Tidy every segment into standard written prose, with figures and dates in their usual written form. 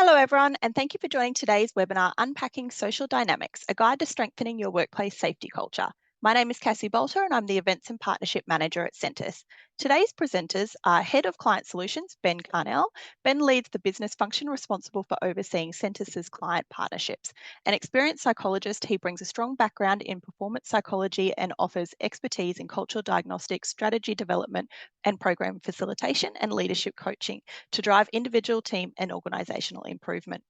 Hello everyone, and thank you for joining today's webinar, Unpacking Social Dynamics, a guide to strengthening your workplace safety culture. My name is Cassie Bolter and I'm the Events and Partnership Manager at Sentis. Today's presenters are Head of Client Solutions, Ben Carnell. Ben leads the business function responsible for overseeing Sentis's client partnerships. An experienced psychologist, he brings a strong background in performance psychology and offers expertise in cultural diagnostics, strategy development, and program facilitation and leadership coaching to drive individual, team, and organisational improvement.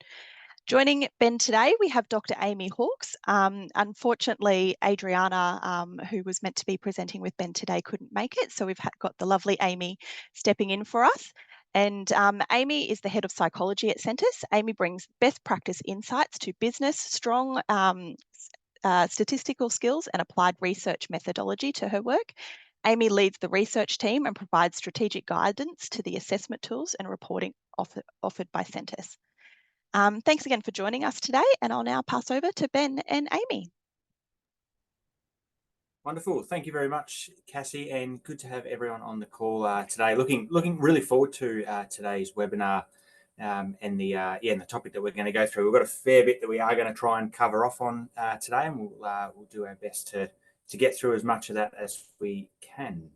Joining Ben today, we have Dr. Amy Hawkes. Unfortunately, Adriana, who was meant to be presenting with Ben today, couldn't make it. So we've got the lovely Amy stepping in for us. And Amy is the head of psychology at Sentis. Amy brings best practice insights to business, strong statistical skills and applied research methodology to her work. Amy leads the research team and provides strategic guidance to the assessment tools and reporting offered by Sentis. Thanks again for joining us today, and I'll now pass over to Ben and Amy. Wonderful. Thank you very much, Cassie, and good to have everyone on the call today. Looking really forward to today's webinar and the topic that we're going to go through. We've got a fair bit that we are going to try and cover off on today, and we'll do our best to get through as much of that as we can.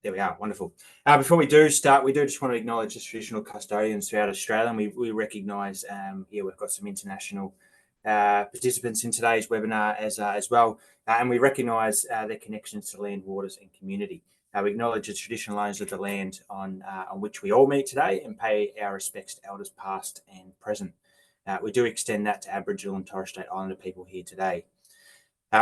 There we are. Wonderful. Before we do start, we do just want to acknowledge the traditional custodians throughout Australia, and we recognise, we've got some international participants in today's webinar as well, and we recognise their connections to land, waters, and community. We acknowledge the traditional owners of the land on which we all meet today, and pay our respects to elders past and present. We do extend that to Aboriginal and Torres Strait Islander people here today.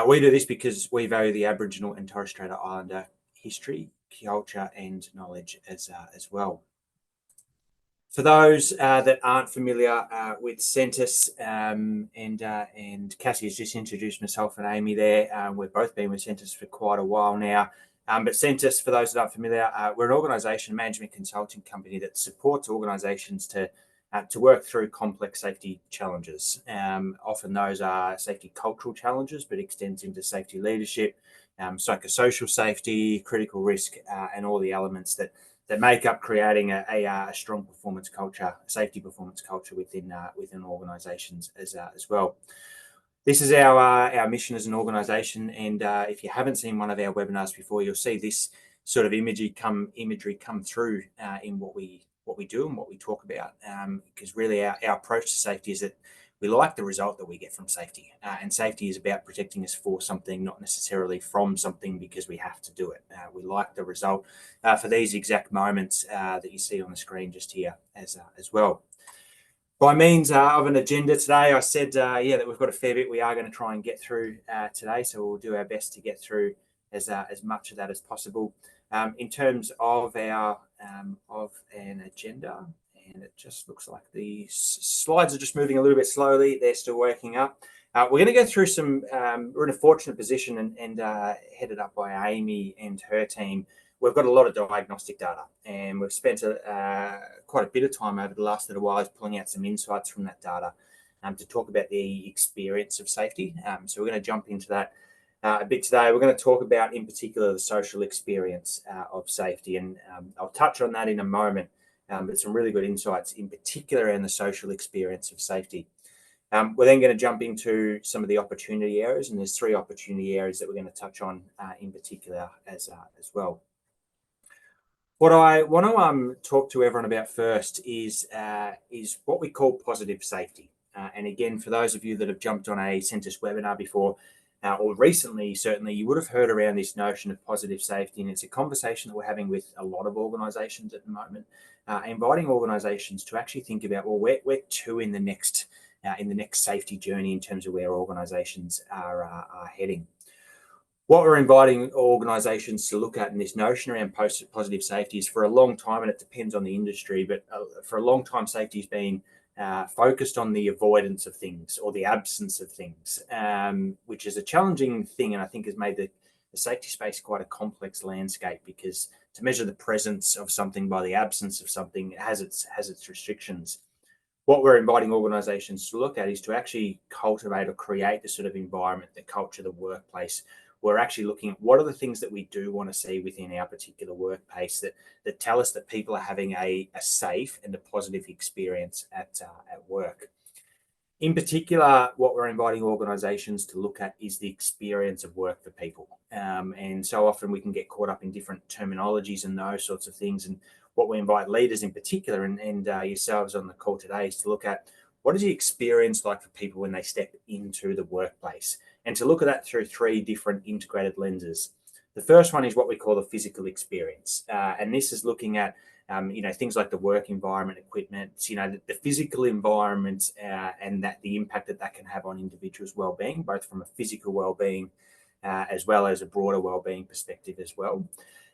We do this because we value the Aboriginal and Torres Strait Islander history, culture, and knowledge as well. For those that aren't familiar with Sentis, and Cassie has just introduced myself and Amy there. We've both been with Sentis for quite a while now. But Sentis, for those that aren't familiar, we're an organisation management consulting company that supports organisations to work through complex safety challenges. Often those are safety cultural challenges, but extends into safety leadership, psychosocial safety, critical risk, and all the elements that make up creating a strong performance culture, safety performance culture within organisations as well. This is our mission as an organisation, and if you haven't seen one of our webinars before, you'll see this sort of imagery come through in what we do and what we talk about, because really our approach to safety is that we like the result that we get from safety, and safety is about protecting us for something, not necessarily from something because we have to do it. We like the result for these exact moments that you see on the screen just here as well. By means of an agenda today, I said that we've got a fair bit we are going to try and get through today, so we'll do our best to get through as much of that as possible. In terms of our of an agenda, and it just looks like the slides are just moving a little bit slowly. They're still working up. We're going to go through some, we're in a fortunate position and headed up by Amy and her team. We've got a lot of diagnostic data, and we've spent quite a bit of time over the last little while pulling out some insights from that data to talk about the experience of safety. So we're going to jump into that a bit today. We're going to talk about, in particular, the social experience of safety, and I'll touch on that in a moment. But some really good insights, in particular, in the social experience of safety. We're then going to jump into some of the opportunity areas, and there's 3 opportunity areas that we're going to touch on in particular as well. What I want to talk to everyone about first is what we call positive safety. And again, for those of you that have jumped on a Sentis webinar before, or recently, certainly, you would have heard around this notion of positive safety, and it's a conversation that we're having with a lot of organisations at the moment, inviting organisations to actually think about, well, where to in the next safety journey in terms of where organisations are heading. What we're inviting organisations to look at in this notion around positive safety is, for a long time, and it depends on the industry, but for a long time, safety has been focused on the avoidance of things or the absence of things, which is a challenging thing, and I think has made the safety space quite a complex landscape, because to measure the presence of something by the absence of something has its restrictions. What we're inviting organisations to look at is to actually cultivate or create the sort of environment, the culture, the workplace, we're actually looking at what are the things that we do want to see within our particular workplace that tell us that people are having a safe and a positive experience at work. In particular, what we're inviting organisations to look at is the experience of work for people. And so often we can get caught up in different terminologies and those sorts of things. And what we invite leaders in particular and yourselves on the call today is to look at what is the experience like for people when they step into the workplace, and to look at that through three different integrated lenses. The first one is what we call the physical experience. And this is looking at things like the work environment, equipment, the physical environment, and the impact that can have on individuals' well-being, both from a physical well-being as well as a broader well-being perspective as well.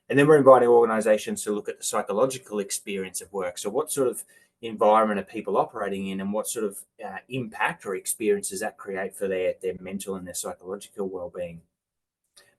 And then we're inviting organisations to look at the psychological experience of work. So what sort of environment are people operating in, and what sort of impact or experiences that create for their mental and their psychological well-being.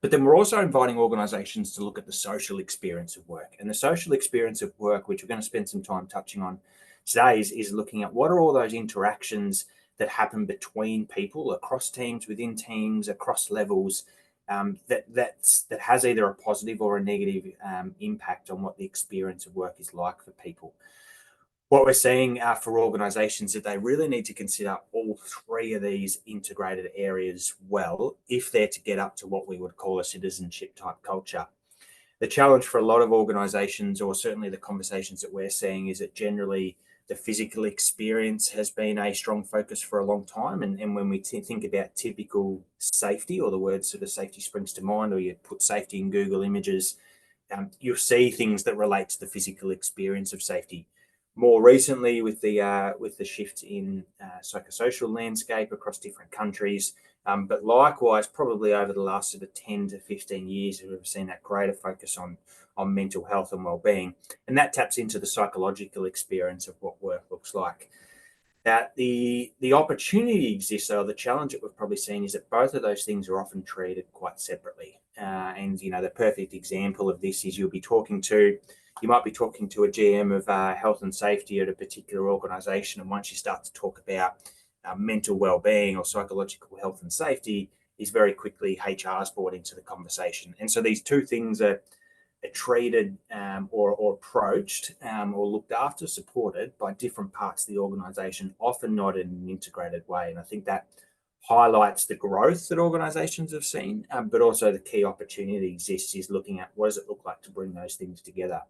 But then we're also inviting organisations to look at the social experience of work. And the social experience of work, which we're going to spend some time touching on today, is looking at what are all those interactions that happen between people, across teams, within teams, across levels, that has either a positive or a negative impact on what the experience of work is like for people. What we're seeing for organisations is that they really need to consider all three of these integrated areas well if they're to get up to what we would call a citizenship type culture. The challenge for a lot of organisations, or certainly the conversations that we're seeing, is that generally the physical experience has been a strong focus for a long time. And when we think about typical safety, or the word sort of safety springs to mind, or you put safety in Google Images, you'll see things that relate to the physical experience of safety. More recently, with the shift in psychosocial landscape across different countries, but likewise, probably over the last sort of 10 to 15 years, we've seen that greater focus on mental health and well-being, and that taps into the psychological experience of what work looks like. The opportunity exists, though. The challenge that we've probably seen is that both of those things are often treated quite separately. And the perfect example of this is you might be talking to a GM of health and safety at a particular organisation, and once you start to talk about mental well-being or psychological health and safety, is very quickly HR's brought into the conversation. And so these two things are treated or approached or looked after, supported by different parts of the organisation, often not in an integrated way. And I think that highlights the growth that organisations have seen, but also the key opportunity that exists is looking at what does it look like to bring those things together.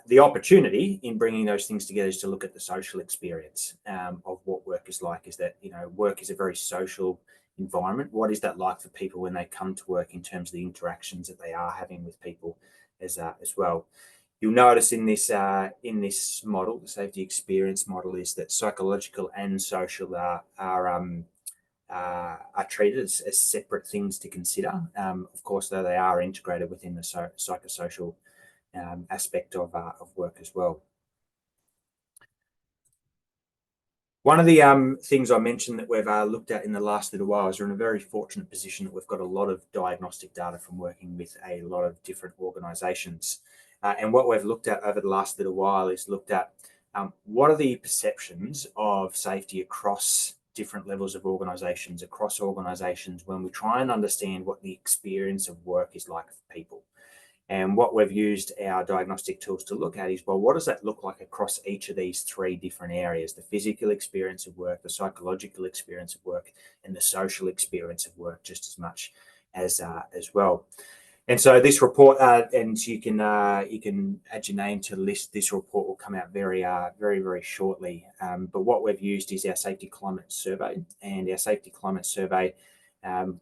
The opportunity in bringing those things together is to look at the social experience of what work is like. Is that work is a very social environment. What is that like for people when they come to work, in terms of the interactions that they are having with people as well? You'll notice in this model, the safety experience model, is that psychological and social are treated as separate things to consider. Of course, though, they are integrated within the psychosocial aspect of work as well. One of the things I mentioned that we've looked at in the last little while is we're in a very fortunate position that we've got a lot of diagnostic data from working with a lot of different organisations. And what we've looked at over the last little while is looked at what are the perceptions of safety across different levels of organisations, when we try and understand what the experience of work is like for people. And what we've used our diagnostic tools to look at is, well, what does that look like across each of these three different areas: the physical experience of work, the psychological experience of work, and the social experience of work, just as much as well. And so this report, and you can add your name to the list. This report will come out very shortly. But what we've used is our safety climate survey, and our safety climate survey.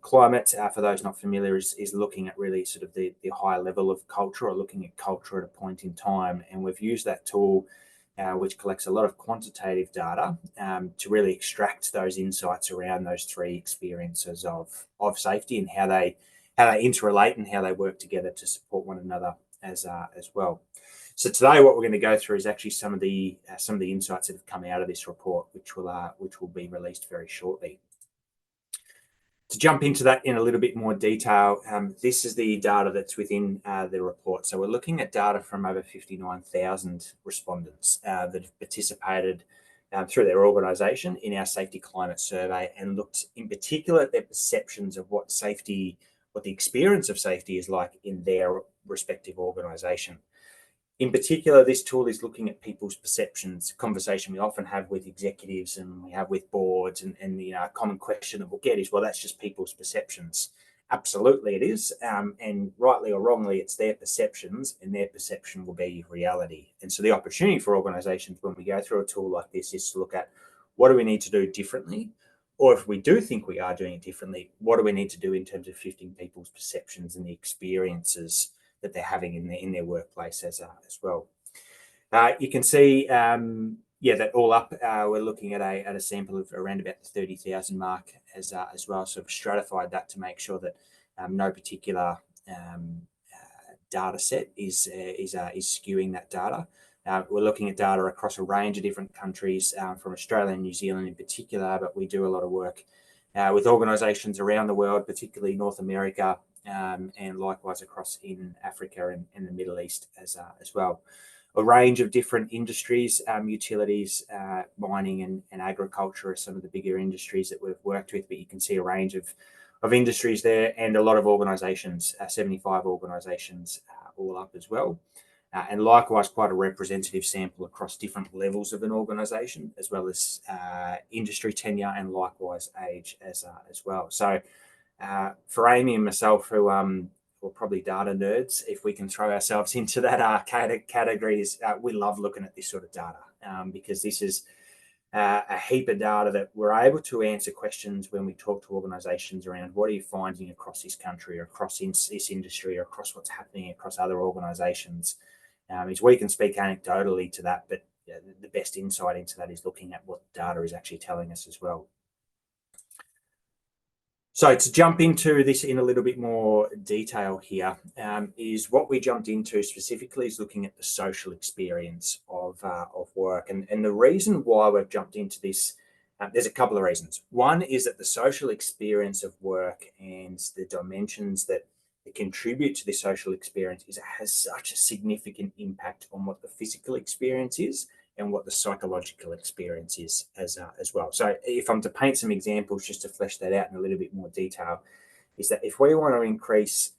Climate, for those not familiar, is looking at really sort of the high level of culture, or looking at culture at a point in time. And we've used that tool, which collects a lot of quantitative data, to really extract those insights around those three experiences of safety, and how they interrelate and how they work together to support one another as well. So today, what we're going to go through is actually some of the insights that have come out of this report, which will be released very shortly. To jump into that in a little bit more detail, this is the data that's within the report. So we're looking at data from over 59,000 respondents that have participated through their organisation in our safety climate survey, and looked in particular at their perceptions of what the experience of safety is like in their respective organisation. In particular, this tool is looking at people's perceptions, conversation we often have with executives and we have with boards, and a common question that we'll get is, well, that's just people's perceptions. Absolutely it is, and rightly or wrongly, it's their perceptions, and their perception will be reality. And so the opportunity for organisations when we go through a tool like this is to look at, what do we need to do differently? Or if we do think we are doing it differently, what do we need to do in terms of shifting people's perceptions and the experiences that they're having in their workplace as well. You can see, that all up, we're looking at a sample of around about the 30,000 mark as well. So we've stratified that to make sure that no particular data set is skewing that data. We're looking at data across a range of different countries, from Australia and New Zealand in particular, but we do a lot of work with organisations around the world, particularly North America, and likewise across in Africa and the Middle East as well. A range of different industries, utilities, mining and agriculture are some of the bigger industries that we've worked with, but you can see a range of industries there, and a lot of organisations, 75 organisations all up as well. And likewise, quite a representative sample across different levels of an organisation, as well as industry tenure and likewise age as well. So for Amy and myself, who we're probably data nerds, if we can throw ourselves into that categories, we love looking at this sort of data, because this is a heap of data that we're able to answer questions when we talk to organisations around, what are you finding across this country or across this industry or across what's happening across other organisations. Is we can speak anecdotally to that, but the best insight into that is looking at what data is actually telling us as well. So to jump into this in a little bit more detail here, is what we jumped into specifically is looking at the social experience of work. And the reason why we've jumped into this, there's a couple of reasons. One is that the social experience of work and the dimensions that contribute to the social experience has such a significant impact on what the physical experience is and what the psychological experience is as well. So if I'm to paint some examples just to flesh that out in a little bit more detail, is that if we want to increase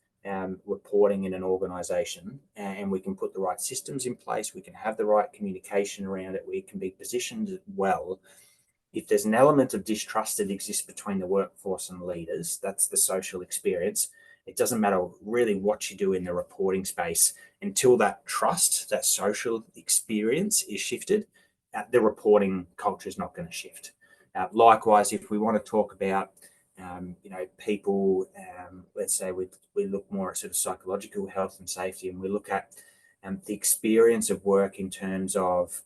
reporting in an organisation, and we can put the right systems in place, we can have the right communication around it, we can be positioned well. If there's an element of distrust that exists between the workforce and leaders, that's the social experience. It doesn't matter really what you do in the reporting space until that trust, that social experience is shifted, the reporting culture is not going to shift. Likewise, if we want to talk about, people, let's say we look more at sort of psychological health and safety, and we look at the experience of work in terms of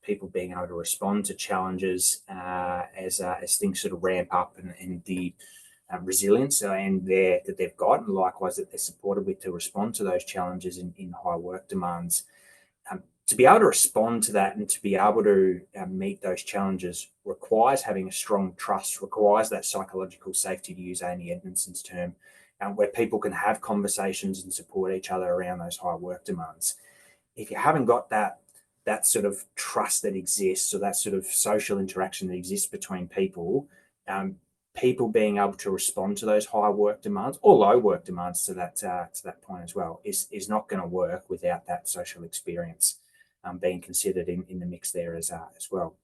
people being able to respond to challenges as things sort of ramp up, and the resilience that they've got, and likewise that they're supported with to respond to those challenges in high work demands. To be able to respond to that and to be able to meet those challenges requires having a strong trust, requires that psychological safety, to use Amy Edmondson's term, where people can have conversations and support each other around those high work demands. If you haven't got that sort of trust that exists, or that sort of social interaction that exists between people, people being able to respond to those high work demands or low work demands to that point as well is not going to work without that social experience being considered in the mix there as well.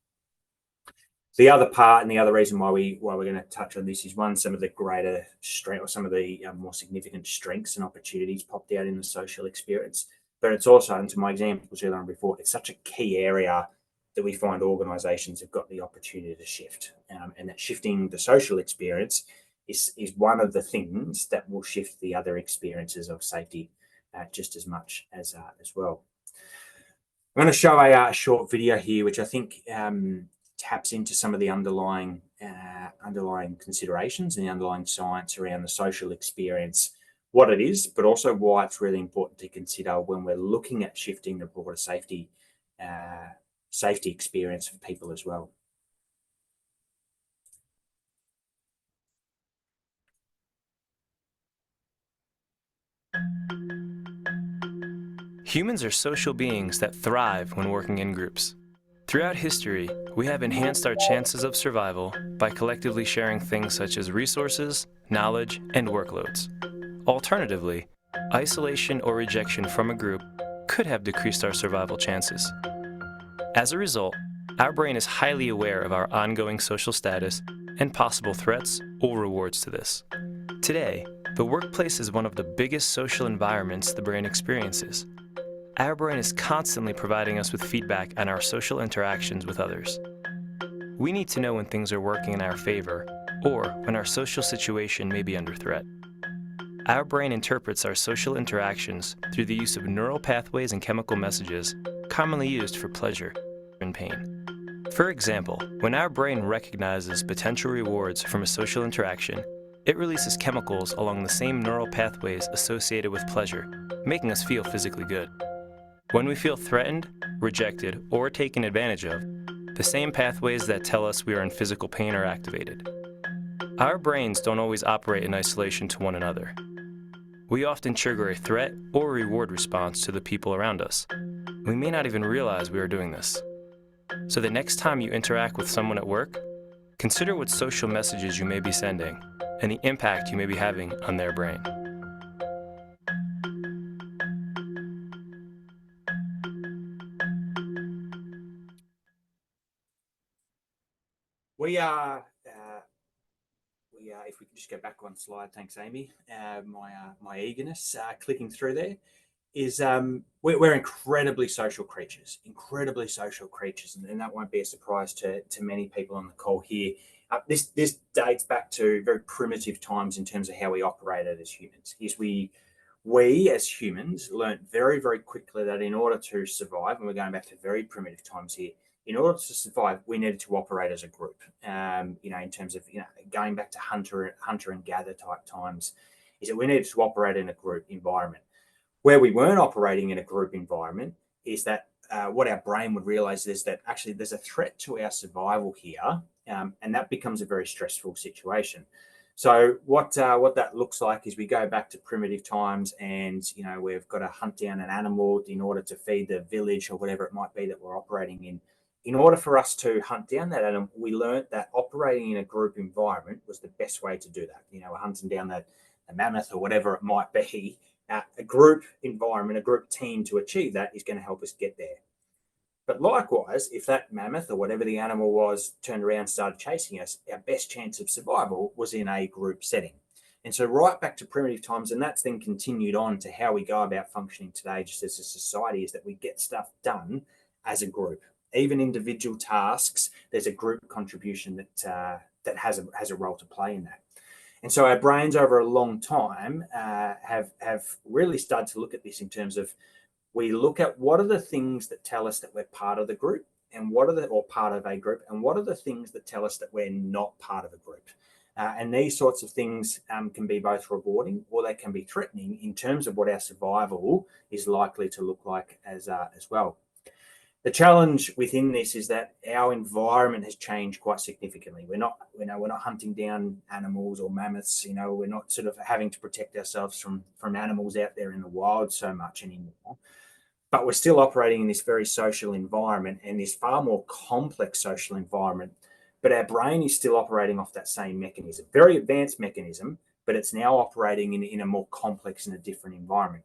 The other part, and the other reason why we're going to touch on this, is one, some of the greater strength, or some of the more significant strengths and opportunities popped out in the social experience. But it's also, and to my examples earlier on before, it's such a key area that we find organisations have got the opportunity to shift, and that shifting the social experience is one of the things that will shift the other experiences of safety just as much as well. I'm going to show a short video here, which I think taps into some of the underlying considerations and the underlying science around the social experience, what it is, but also why it's really important to consider when we're looking at shifting the broader safety experience for people as well. Humans are social beings that thrive when working in groups. Throughout history, we have enhanced our chances of survival by collectively sharing things such as resources, knowledge, and workloads. Alternatively, isolation or rejection from a group could have decreased our survival chances. As a result, our brain is highly aware of our ongoing social status and possible threats or rewards to this. Today, the workplace is one of the biggest social environments the brain experiences. Our brain is constantly providing us with feedback on our social interactions with others. We need to know when things are working in our favor or when our social situation may be under threat. Our brain interprets our social interactions through the use of neural pathways and chemical messages commonly used for pleasure and pain. For example, when our brain recognizes potential rewards from a social interaction, it releases chemicals along the same neural pathways associated with pleasure, making us feel physically good. When we feel threatened, rejected, or taken advantage of, the same pathways that tell us we are in physical pain are activated. Our brains don't always operate in isolation to one another. We often trigger a threat or reward response to the people around us. We may not even realize we are doing this. So the next time you interact with someone at work, consider what social messages you may be sending and the impact you may be having on their brain. If we could just go back one slide, thanks, Amy. My eagerness clicking through there is we're incredibly social creatures, and that won't be a surprise to many people on the call here. This dates back to very primitive times in terms of how we operated as humans. Is we as humans learned very, very quickly that in order to survive, and we're going back to very primitive times here, in order to survive, we needed to operate as a group. In terms of going back to hunter and gather type times, is that we needed to operate in a group environment. Where we weren't operating in a group environment is that what our brain would realize is that actually there's a threat to our survival here, and that becomes a very stressful situation. So what that looks like is we go back to primitive times, and we've got to hunt down an animal in order to feed the village or whatever it might be that we're operating in. In order for us to hunt down that animal, we learned that operating in a group environment was the best way to do that. We're hunting down the mammoth or whatever it might be. A group environment, a group team to achieve that is going to help us get there. But likewise, if that mammoth or whatever the animal was turned around and started chasing us, our best chance of survival was in a group setting. And so right back to primitive times, and that's then continued on to how we go about functioning today just as a society, is that we get stuff done as a group. Even individual tasks, there's a group contribution that has a role to play in that. And so our brains over a long time have really started to look at this in terms of, we look at what are the things that tell us that we're part of the group, and or part of a group, and what are the things that tell us that we're not part of a group. And these sorts of things can be both rewarding or they can be threatening in terms of what our survival is likely to look like as well. The challenge within this is that our environment has changed quite significantly. We're not hunting down animals or mammoths. We're not sort of having to protect ourselves from animals out there in the wild so much anymore. But we're still operating in this very social environment, and this far more complex social environment. But our brain is still operating off that same mechanism, very advanced mechanism, but it's now operating in a more complex and a different environment.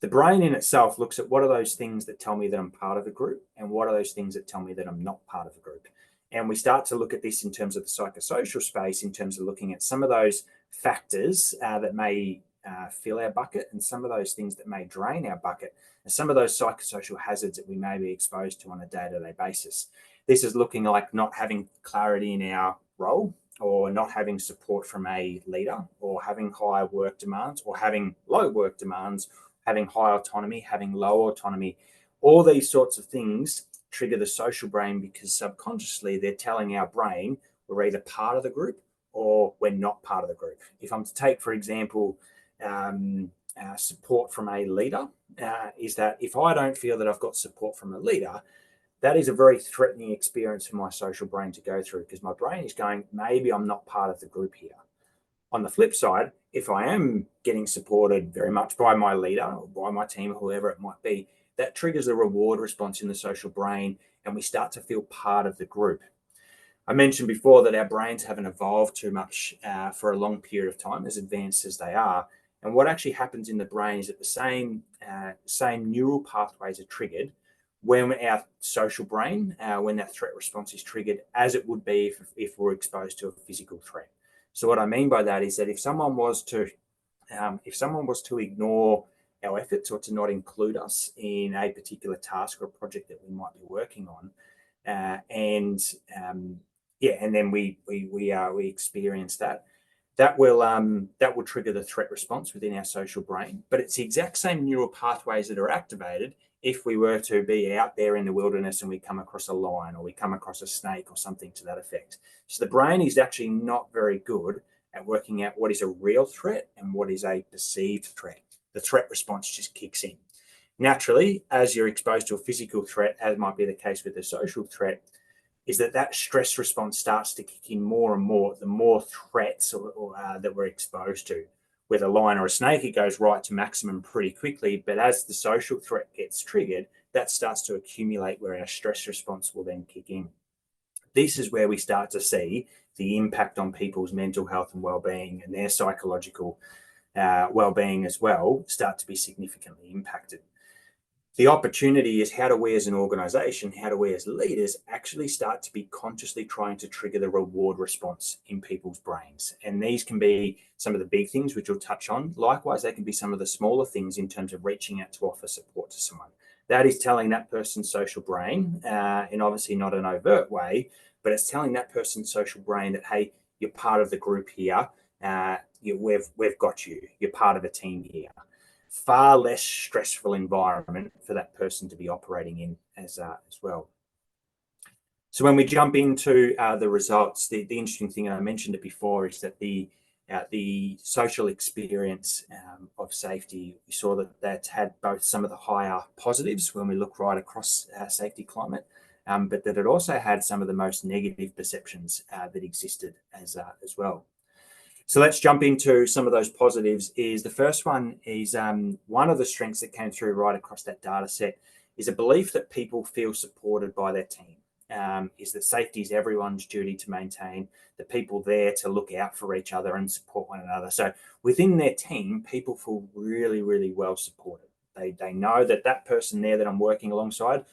The brain in itself looks at what are those things that tell me that I'm part of a group, and what are those things that tell me that I'm not part of a group. And we start to look at this in terms of the psychosocial space, in terms of looking at some of those factors that may fill our bucket, and some of those things that may drain our bucket, and some of those psychosocial hazards that we may be exposed to on a day-to-day basis. This is looking like not having clarity in our role, or not having support from a leader, or having high work demands, or having low work demands, having high autonomy, having low autonomy. All these sorts of things trigger the social brain, because subconsciously they're telling our brain we're either part of the group or we're not part of the group. If I'm to take, for example, support from a leader, is that if I don't feel that I've got support from a leader, that is a very threatening experience for my social brain to go through, because my brain is going, maybe I'm not part of the group here. On the flip side, if I am getting supported very much by my leader or by my team or whoever it might be, that triggers a reward response in the social brain, and we start to feel part of the group. I mentioned before that our brains haven't evolved too much for a long period of time, as advanced as they are. And what actually happens in the brain is that the same neural pathways are triggered when our social brain, when that threat response is triggered, as it would be if we're exposed to a physical threat. So what I mean by that is that if someone was to ignore our efforts or to not include us in a particular task or project that we might be working on, and then we experience that will trigger the threat response within our social brain. But it's the exact same neural pathways that are activated if we were to be out there in the wilderness and we come across a lion or we come across a snake or something to that effect. So the brain is actually not very good at working out what is a real threat and what is a perceived threat. The threat response just kicks in. Naturally, as you're exposed to a physical threat, as might be the case with a social threat, is that stress response starts to kick in more and more the more threats that we're exposed to. With a lion or a snake, it goes right to maximum pretty quickly, but as the social threat gets triggered, that starts to accumulate where our stress response will then kick in. This is where we start to see the impact on people's mental health and well-being and their psychological well-being as well start to be significantly impacted. The opportunity is, how do we as an organization, how do we as leaders actually start to be consciously trying to trigger the reward response in people's brains? And these can be some of the big things, which we'll touch on. Likewise, they can be some of the smaller things in terms of reaching out to offer support to someone. That is telling that person's social brain, in obviously not an overt way, but it's telling that person's social brain that, hey, you're part of the group here. We've got you. You're part of a team here. Far less stressful environment for that person to be operating in as well. So when we jump into the results, the interesting thing, and I mentioned it before, is that the social experience of safety, we saw that had both some of the higher positives when we look right across safety climate, but that it also had some of the most negative perceptions that existed as well. So let's jump into some of those positives. The first one is one of the strengths that came through right across that data set is a belief that people feel supported by their team. Is that safety is everyone's duty to maintain, the people there to look out for each other and support one another. So within their team, people feel really, really well supported. They know that person there that I'm working alongside,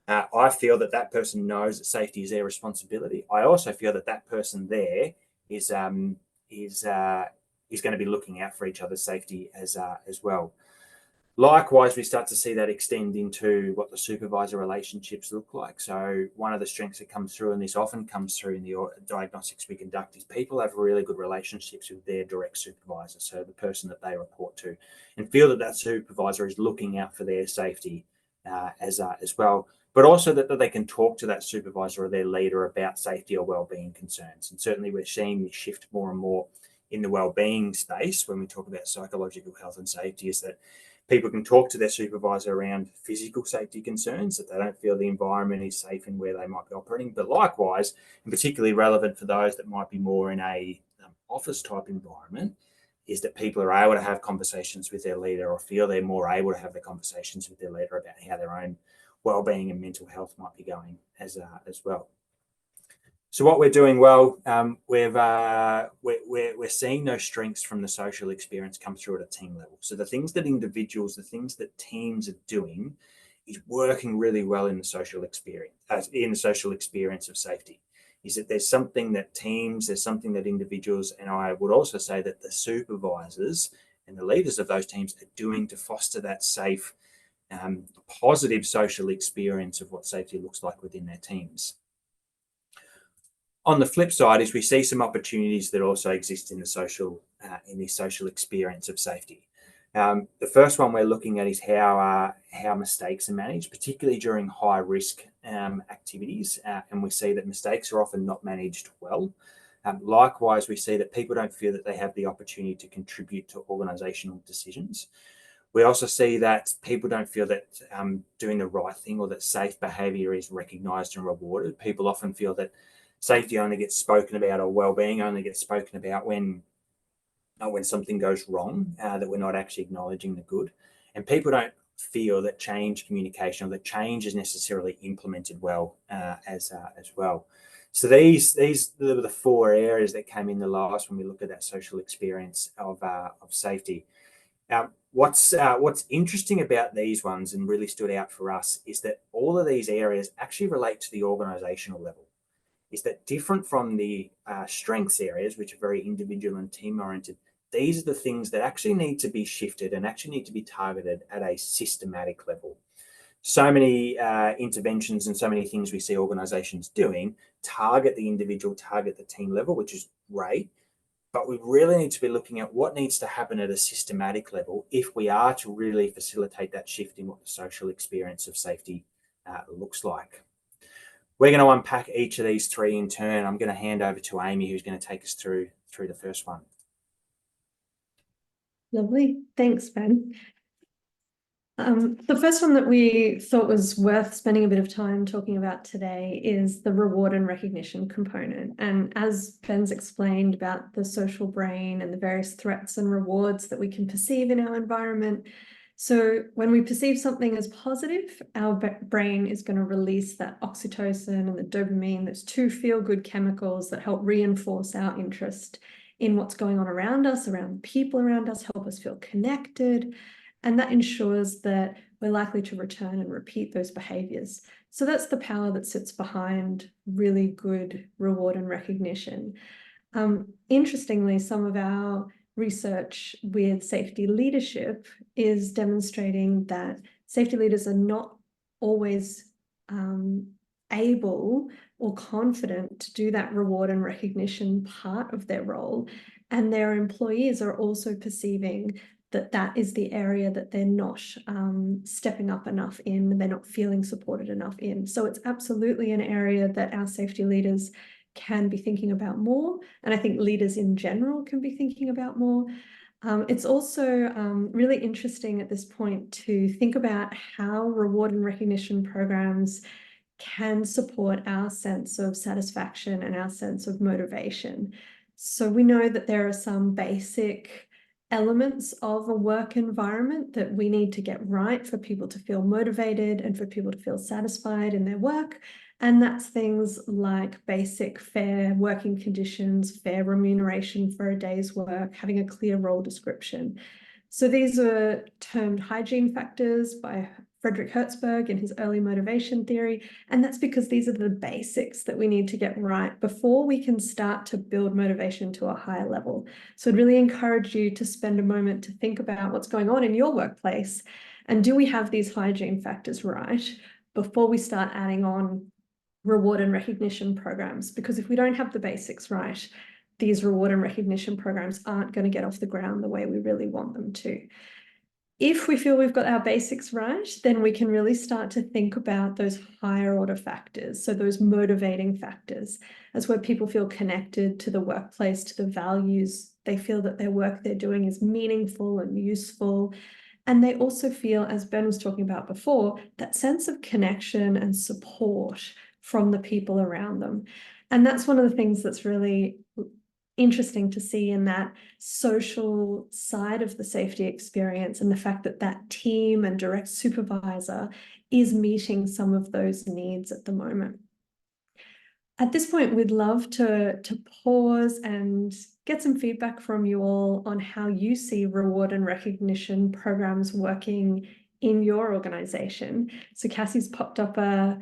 I feel that person knows that safety is their responsibility. I also feel that person there is going to be looking out for each other's safety as well. Likewise, we start to see that extend into what the supervisor relationships look like. So one of the strengths that comes through, and this often comes through in the diagnostics we conduct, is people have really good relationships with their direct supervisor, so the person that they report to, and feel that supervisor is looking out for their safety as well. But also that they can talk to that supervisor or their leader about safety or wellbeing concerns. And certainly we're seeing this shift more and more in the wellbeing space when we talk about psychological health and safety, is that people can talk to their supervisor around physical safety concerns, that they don't feel the environment is safe in where they might be operating. But likewise, and particularly relevant for those that might be more in a office type environment, is that people are able to have conversations with their leader, or feel they're more able to have the conversations with their leader about how their own wellbeing and mental health might be going as well. So what we're doing well, we're seeing those strengths from the social experience come through at a team level. So the things that individuals, the things that teams are doing, is working really well in the social experience, of safety. Is that there's something that teams, there's something that individuals, and I would also say that the supervisors and the leaders of those teams are doing to foster that safe, positive social experience of what safety looks like within their teams. On the flip side, is we see some opportunities that also exist in the social experience of safety. The first one we're looking at is how mistakes are managed, particularly during high risk activities, and we see that mistakes are often not managed well. Likewise, we see that people don't feel that they have the opportunity to contribute to organisational decisions. We also see that people don't feel that doing the right thing or that safe behaviour is recognised and rewarded. People often feel that safety only gets spoken about, or wellbeing only gets spoken about when something goes wrong, that we're not actually acknowledging the good. And people don't feel that change communication or that change is necessarily implemented well as well. So these are the 4 areas that came in the last when we look at that social experience of safety. What's interesting about these ones and really stood out for us is that all of these areas actually relate to the organisational level. Is that different from the strengths areas, which are very individual and team oriented? These are the things that actually need to be shifted and actually need to be targeted at a systematic level. So many interventions and so many things we see organisations doing target the individual, target the team level, which is great. But we really need to be looking at what needs to happen at a systematic level if we are to really facilitate that shift in what the social experience of safety looks like. We're going to unpack each of these 3 in turn. I'm going to hand over to Amy, who's going to take us through the first one. Lovely. Thanks, Ben. The first one that we thought was worth spending a bit of time talking about today is the reward and recognition component. And as Ben's explained about the social brain and the various threats and rewards that we can perceive in our environment. So when we perceive something as positive, our brain is going to release that oxytocin and the dopamine, those 2 feel-good chemicals that help reinforce our interest in what's going on around us, around people around us, help us feel connected. And that ensures that we're likely to return and repeat those behaviours. So that's the power that sits behind really good reward and recognition. Interestingly, some of our research with safety leadership is demonstrating that safety leaders are not always able or confident to do that reward and recognition part of their role. And their employees are also perceiving that that is the area that they're not stepping up enough in, they're not feeling supported enough in. So it's absolutely an area that our safety leaders can be thinking about more. And I think leaders in general can be thinking about more. It's also really interesting at this point to think about how reward and recognition programs can support our sense of satisfaction and our sense of motivation. So we know that there are some basic elements of a work environment that we need to get right for people to feel motivated and for people to feel satisfied in their work. And that's things like basic fair working conditions, fair remuneration for a day's work, having a clear role description. So these are termed hygiene factors by Frederick Hertzberg in his early motivation theory. And that's because these are the basics that we need to get right before we can start to build motivation to a higher level. So I'd really encourage you to spend a moment to think about what's going on in your workplace. And do we have these hygiene factors right before we start adding on reward and recognition programs? Because if we don't have the basics right, these reward and recognition programs aren't going to get off the ground the way we really want them to. If we feel we've got our basics right, then we can really start to think about those higher order factors. So those motivating factors, as where people feel connected to the workplace, to the values. They feel that their work they're doing is meaningful and useful. And they also feel, as Ben was talking about before, that sense of connection and support from the people around them. And that's one of the things that's really interesting to see in that social side of the safety experience, and the fact that that team and direct supervisor is meeting some of those needs at the moment. At this point, we'd love to pause and get some feedback from you all on how you see reward and recognition programs working in your organization. So Cassie's popped up a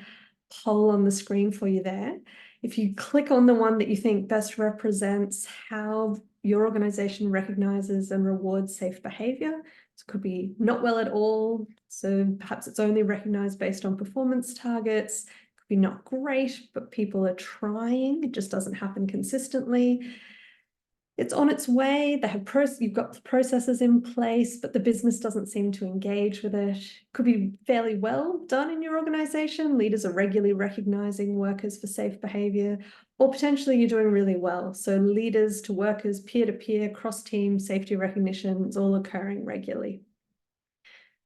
poll on the screen for you there. If you click on the one that you think best represents how your organization recognizes and rewards safe behavior, it could be not well at all. So perhaps it's only recognized based on performance targets. It could be not great, but people are trying. It just doesn't happen consistently. It's on its way. They have you've got the processes in place, but the business doesn't seem to engage with it. Could be fairly well done in your organization. Leaders are regularly recognizing workers for safe behavior, or potentially you're doing really well. So leaders to workers, peer-to-peer, cross-team safety recognition is all occurring regularly.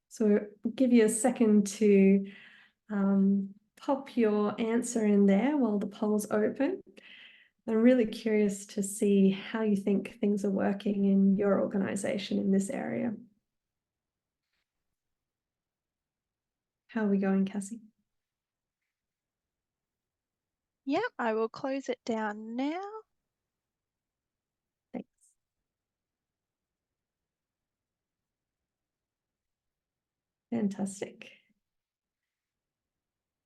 So I'll give you a second to pop your answer in there while the poll's open. I'm really curious to see how you think things are working in your organization in this area. How are we going, Cassie? Yep, I will close it down now. Thanks. Fantastic.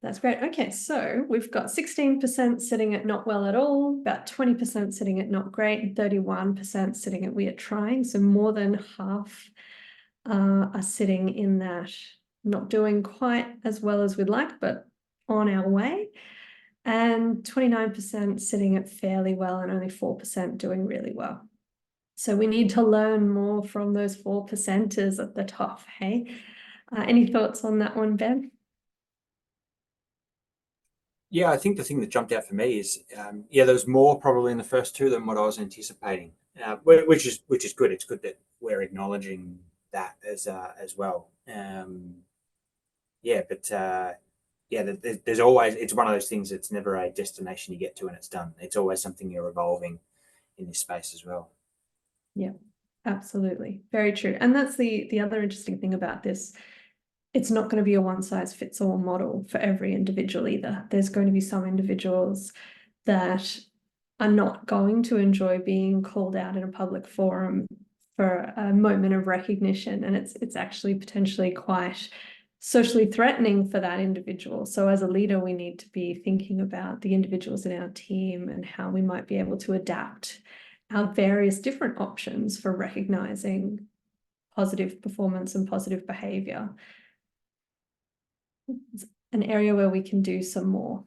That's great. Okay, so we've got 16% sitting at not well at all, about 20% sitting at not great, and 31% sitting at we are trying. So more than half are sitting in that not doing quite as well as we'd like, but on our way. And 29% sitting at fairly well and only 4% doing really well. So we need to learn more from those 4%ers at the top, hey? Any thoughts on that one, Ben? Yeah, I think the thing that jumped out for me is, yeah, there was more probably in the first two than what I was anticipating, which is good. It's good that we're acknowledging that as well. Yeah, but yeah, there's always, it's one of those things that's never a destination you get to and it's done. It's always something you're evolving in this space as well. Yeah, absolutely. Very true. And that's the other interesting thing about this. It's not going to be a one-size-fits-all model for every individual either. There's going to be some individuals that are not going to enjoy being called out in a public forum for a moment of recognition, and it's actually potentially quite socially threatening for that individual. So as a leader, we need to be thinking about the individuals in our team and how we might be able to adapt our various different options for recognizing positive performance and positive behavior. It's an area where we can do some more.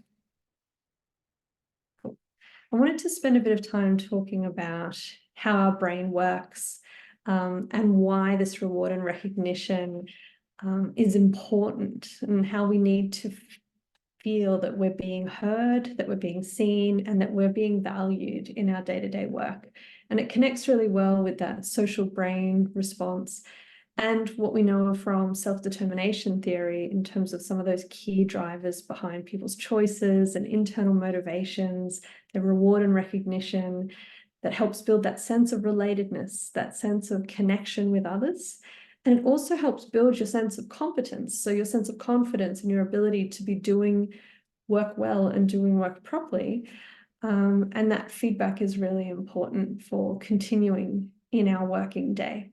Cool. I wanted to spend a bit of time talking about how our brain works, and why this reward and recognition is important, and how we need to feel that we're being heard, that we're being seen, and that we're being valued in our day-to-day work. And it connects really well with that social brain response and what we know from self-determination theory in terms of some of those key drivers behind people's choices and internal motivations, the reward and recognition that helps build that sense of relatedness, that sense of connection with others. And it also helps build your sense of competence, so your sense of confidence in your ability to be doing work well and doing work properly. And that feedback is really important for continuing in our working day.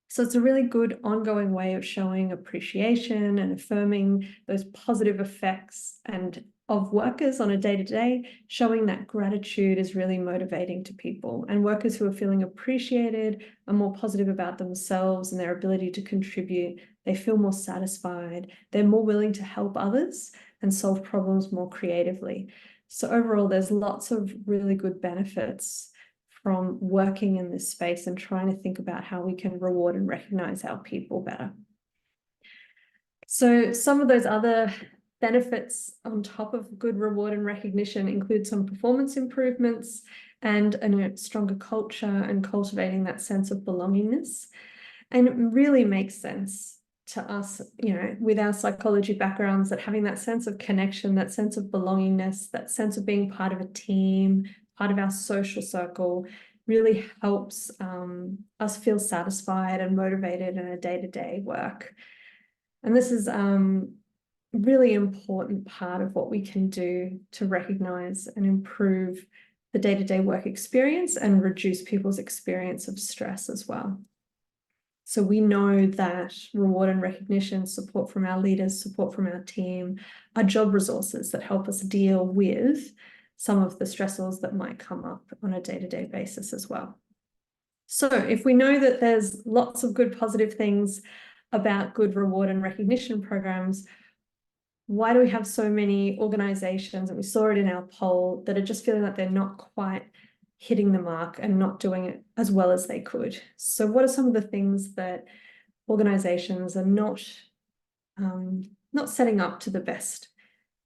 So it's a really good ongoing way of showing appreciation and affirming those positive effects and of workers on a day-to-day, showing that gratitude is really motivating to people. And workers who are feeling appreciated are more positive about themselves and their ability to contribute. They feel more satisfied. They're more willing to help others and solve problems more creatively. So overall, there's lots of really good benefits from working in this space and trying to think about how we can reward and recognize our people better. So some of those other benefits on top of good reward and recognition include some performance improvements and a stronger culture and cultivating that sense of belongingness. And it really makes sense to us, you know, with our psychology backgrounds, that having that sense of connection, that sense of belongingness, that sense of being part of a team, part of our social circle, really helps us feel satisfied and motivated in a day-to-day work. And this is really important part of what we can do to recognize and improve the day-to-day work experience and reduce people's experience of stress as well. So we know that reward and recognition, support from our leaders, support from our team, are job resources that help us deal with some of the stressors that might come up on a day-to-day basis as well. So if we know that there's lots of good positive things about good reward and recognition programs, why do we have so many organizations, and we saw it in our poll, that are just feeling like they're not quite hitting the mark and not doing it as well as they could? So what are some of the things that organizations are not setting up to the best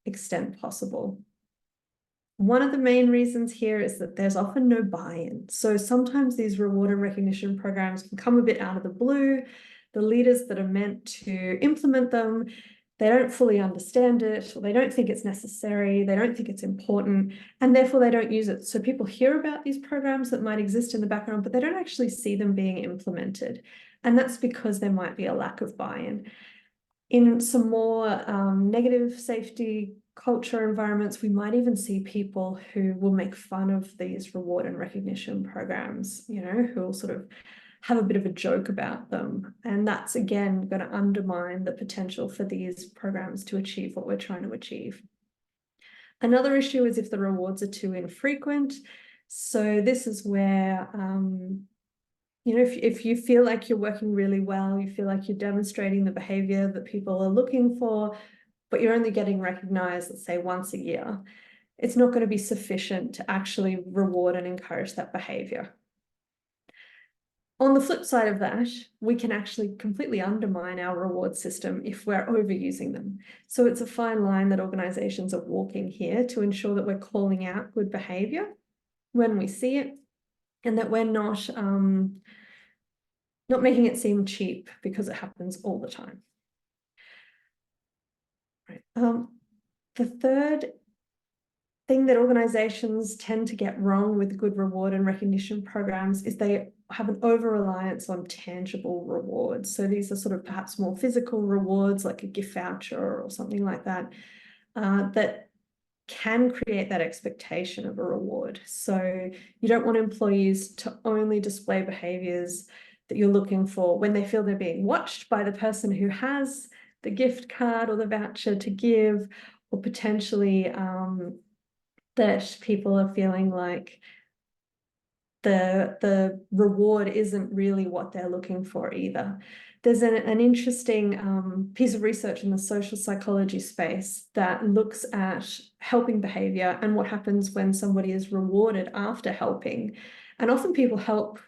extent possible? One of the main reasons here is that there's often no buy-in. So sometimes these reward and recognition programs can come a bit out of the blue. The leaders that are meant to implement them, they don't fully understand it, or they don't think it's necessary, they don't think it's important, and therefore they don't use it. So people hear about these programs that might exist in the background, but they don't actually see them being implemented. And that's because there might be a lack of buy-in. In some more negative safety culture environments, we might even see people who will make fun of these reward and recognition programs, you know, who will sort of have a bit of a joke about them. And that's, again, going to undermine the potential for these programs to achieve what we're trying to achieve. Another issue is if the rewards are too infrequent. So this is where, you know, if you feel like you're working really well, you feel like you're demonstrating the behavior that people are looking for, but you're only getting recognized, let's say, once a year, it's not going to be sufficient to actually reward and encourage that behavior. On the flip side of that, we can actually completely undermine our reward system if we're overusing them. So it's a fine line that organizations are walking here to ensure that we're calling out good behavior when we see it, and that we're not making it seem cheap because it happens all the time. Right. The third thing that organizations tend to get wrong with good reward and recognition programs is they have an over-reliance on tangible rewards. So these are sort of perhaps more physical rewards, like a gift voucher or something like that, that can create that expectation of a reward. So you don't want employees to only display behaviors that you're looking for when they feel they're being watched by the person who has the gift card or the voucher to give, or potentially that people are feeling like the reward isn't really what they're looking for either. There's an interesting piece of research in the social psychology space that looks at helping behavior and what happens when somebody is rewarded after helping. And often people help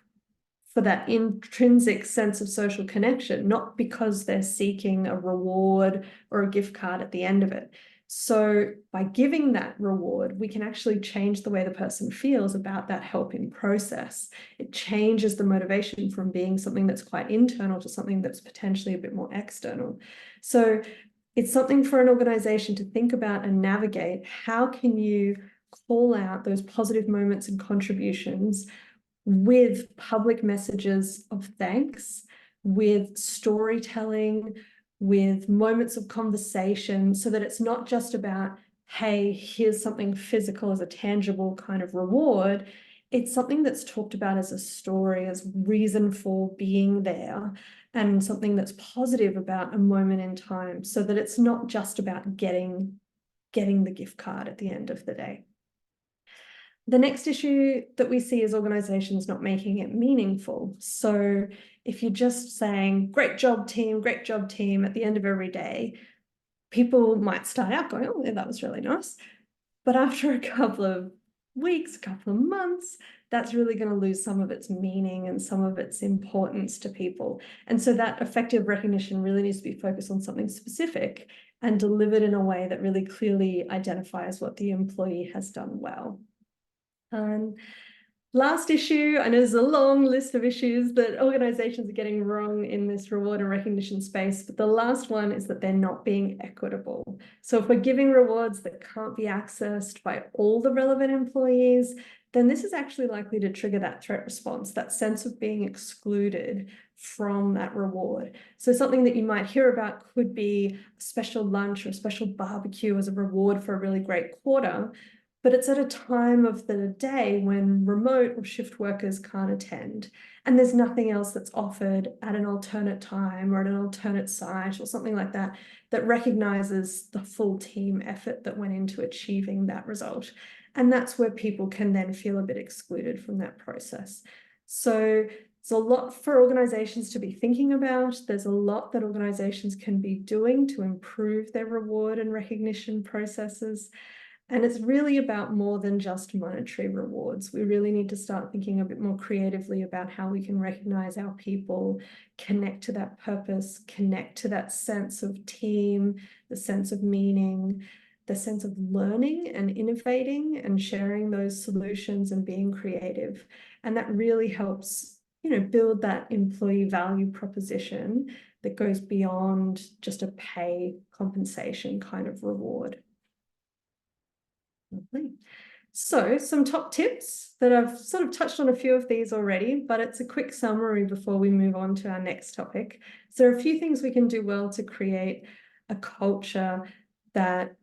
for that intrinsic sense of social connection, not because they're seeking a reward or a gift card at the end of it. So by giving that reward, we can actually change the way the person feels about that helping process. It changes the motivation from being something that's quite internal to something that's potentially a bit more external. So it's something for an organization to think about and navigate. How can you call out those positive moments and contributions with public messages of thanks, with storytelling, with moments of conversation, so that it's not just about, hey, here's something physical as a tangible kind of reward. It's something that's talked about as a story, as reason for being there, and something that's positive about a moment in time, so that it's not just about getting the gift card at the end of the day. The next issue that we see is organizations not making it meaningful. So if you're just saying, great job team, at the end of every day, people might start out going, oh, that was really nice. But after a couple of weeks, a couple of months, that's really going to lose some of its meaning and some of its importance to people. And so that effective recognition really needs to be focused on something specific and delivered in a way that really clearly identifies what the employee has done well. Last issue, I know there's a long list of issues that organizations are getting wrong in this reward and recognition space, but the last one is that they're not being equitable. So if we're giving rewards that can't be accessed by all the relevant employees, then this is actually likely to trigger that threat response, that sense of being excluded from that reward. So something that you might hear about could be a special lunch or a special barbecue as a reward for a really great quarter, but it's at a time of the day when remote or shift workers can't attend, and there's nothing else that's offered at an alternate time or at an alternate site or something like that that recognizes the full team effort that went into achieving that result. And that's where people can then feel a bit excluded from that process. So there's a lot for organizations to be thinking about. There's a lot that organizations can be doing to improve their reward and recognition processes. And it's really about more than just monetary rewards. We really need to start thinking a bit more creatively about how we can recognize our people, connect to that purpose, connect to that sense of team, the sense of meaning, the sense of learning and innovating and sharing those solutions and being creative. And that really helps, you know, build that employee value proposition that goes beyond just a pay compensation kind of reward. Lovely. So some top tips that I've sort of touched on a few of these already, but it's a quick summary before we move on to our next topic. So there are a few things we can do well to create a culture that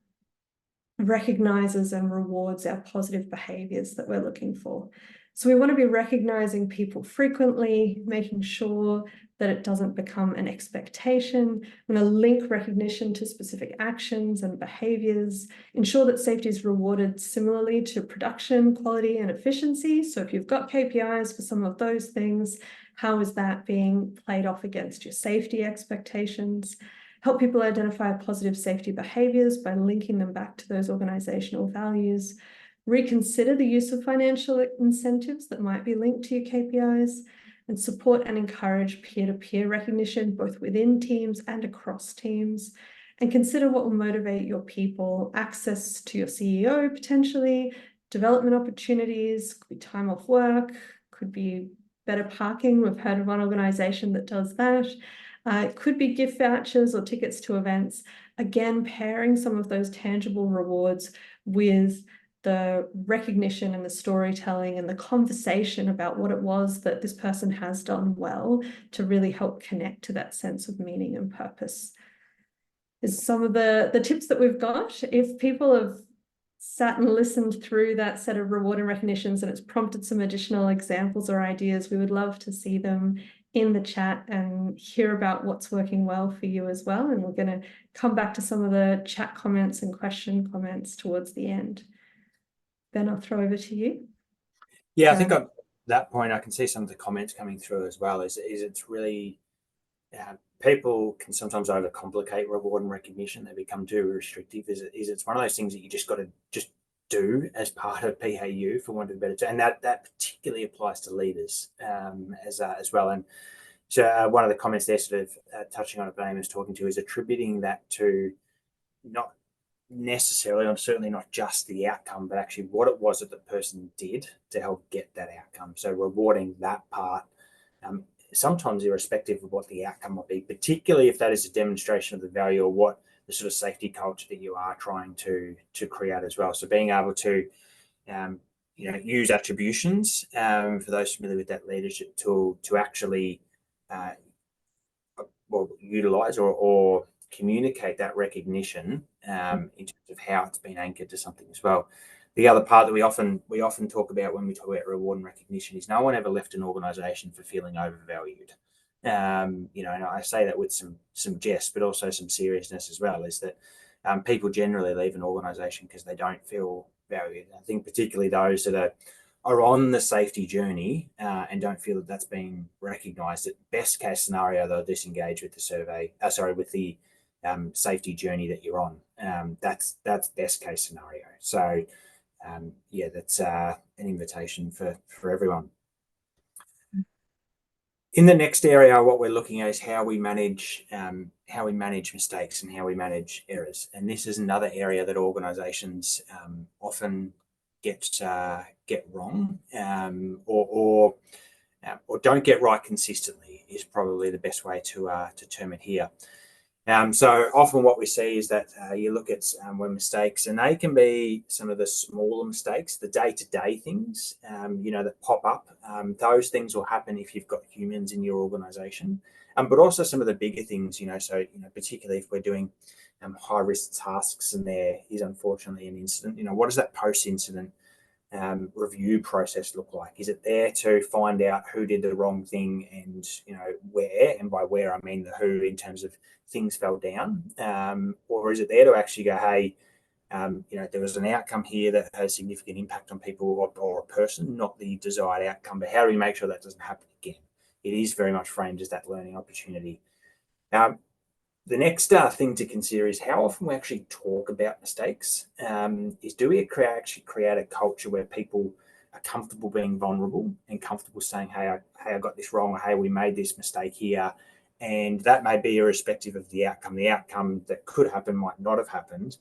recognizes and rewards our positive behaviors that we're looking for. So we want to be recognizing people frequently, making sure that it doesn't become an expectation. We want to link recognition to specific actions and behaviors, ensure that safety is rewarded similarly to production, quality, and efficiency. So if you've got KPIs for some of those things, how is that being played off against your safety expectations? Help people identify positive safety behaviours by linking them back to those organisational values. Reconsider the use of financial incentives that might be linked to your KPIs, and support and encourage peer-to-peer recognition, both within teams and across teams. And consider what will motivate your people: access to your CEO, potentially, development opportunities, could be time off work, could be better parking. We've heard of one organisation that does that. It could be gift vouchers or tickets to events. Again, pairing some of those tangible rewards with the recognition and the storytelling and the conversation about what it was that this person has done well to really help connect to that sense of meaning and purpose. Is some of the tips that we've got. If people have sat and listened through that set of reward and recognitions and it's prompted some additional examples or ideas, we would love to see them in the chat and hear about what's working well for you as well. And we're going to come back to some of the chat comments and question comments towards the end. Ben, I'll throw over to you. Yeah, I think at that point I can see some of the comments coming through as well. Is it's really people can sometimes overcomplicate reward and recognition. They become too restrictive. It's one of those things that you just got to just do as part of PAU, for want of a better term, and that particularly applies to leaders as well. And so one of the comments there, sort of touching on it, Blaine was talking to, is attributing that to not necessarily, or certainly not just the outcome, but actually what it was that the person did to help get that outcome. So rewarding that part, sometimes irrespective of what the outcome might be, particularly if that is a demonstration of the value or what the sort of safety culture that you are trying to create as well. So being able to use attributions for those familiar with that leadership tool to actually utilize or communicate that recognition in terms of how it's been anchored to something as well. The other part that we often talk about when we talk about reward and recognition is no one ever left an organisation for feeling overvalued. And I say that with some jest, but also some seriousness as well. Is that people generally leave an organisation because they don't feel valued. I think particularly those that are on the safety journey and don't feel that that's being recognised. At best case scenario, they'll disengage with the with the safety journey that you're on. That's best case scenario. So that's an invitation for everyone. In the next area, what we're looking at is how we manage mistakes and how we manage errors. And this is another area that organisations often get wrong or don't get right consistently, is probably the best way to term it here. So often what we see is that you look at when mistakes, and they can be some of the smaller mistakes, the day-to-day things, that pop up. Those things will happen if you've got humans in your organisation, but also some of the bigger things, particularly if we're doing high-risk tasks and there is unfortunately an incident, what does that post-incident review process look like? Is it there to find out who did the wrong thing and where, and by where I mean the who in terms of things fell down, or is it there to actually go, hey, there was an outcome here that has significant impact on people or a person, not the desired outcome, but how do we make sure that doesn't happen again? It is very much framed as that learning opportunity. The next thing to consider is how often we actually talk about mistakes. Is do we actually create a culture where people are comfortable being vulnerable and comfortable saying, hey, I got this wrong, or hey, we made this mistake here. And that may be irrespective of the outcome. The outcome that could happen might not have happened,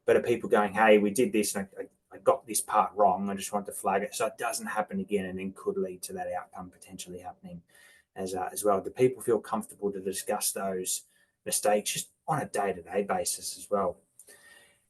but are people going, hey, we did this and I got this part wrong, I just want to flag it so it doesn't happen again, and then could lead to that outcome potentially happening as well. Do people feel comfortable to discuss those mistakes just on a day-to-day basis as well?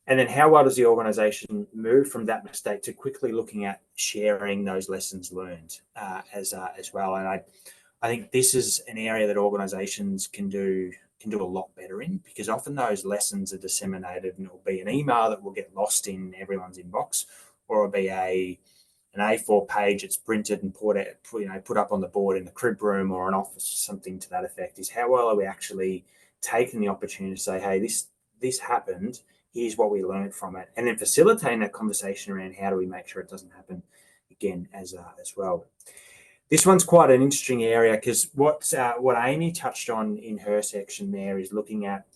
And then how well does the organisation move from that mistake to quickly looking at sharing those lessons learned as well? And I think this is an area that organisations can do a lot better in, because often those lessons are disseminated and it'll be an email that will get lost in everyone's inbox, or it'll be an A4 page that's printed and put up on the board in the crib room or an office, something to that effect. Is how well are we actually taking the opportunity to say, hey, this happened, here's what we learned from it, and then facilitating that conversation around how do we make sure it doesn't happen again as well. This one's quite an interesting area, because what Amy touched on in her section there is looking at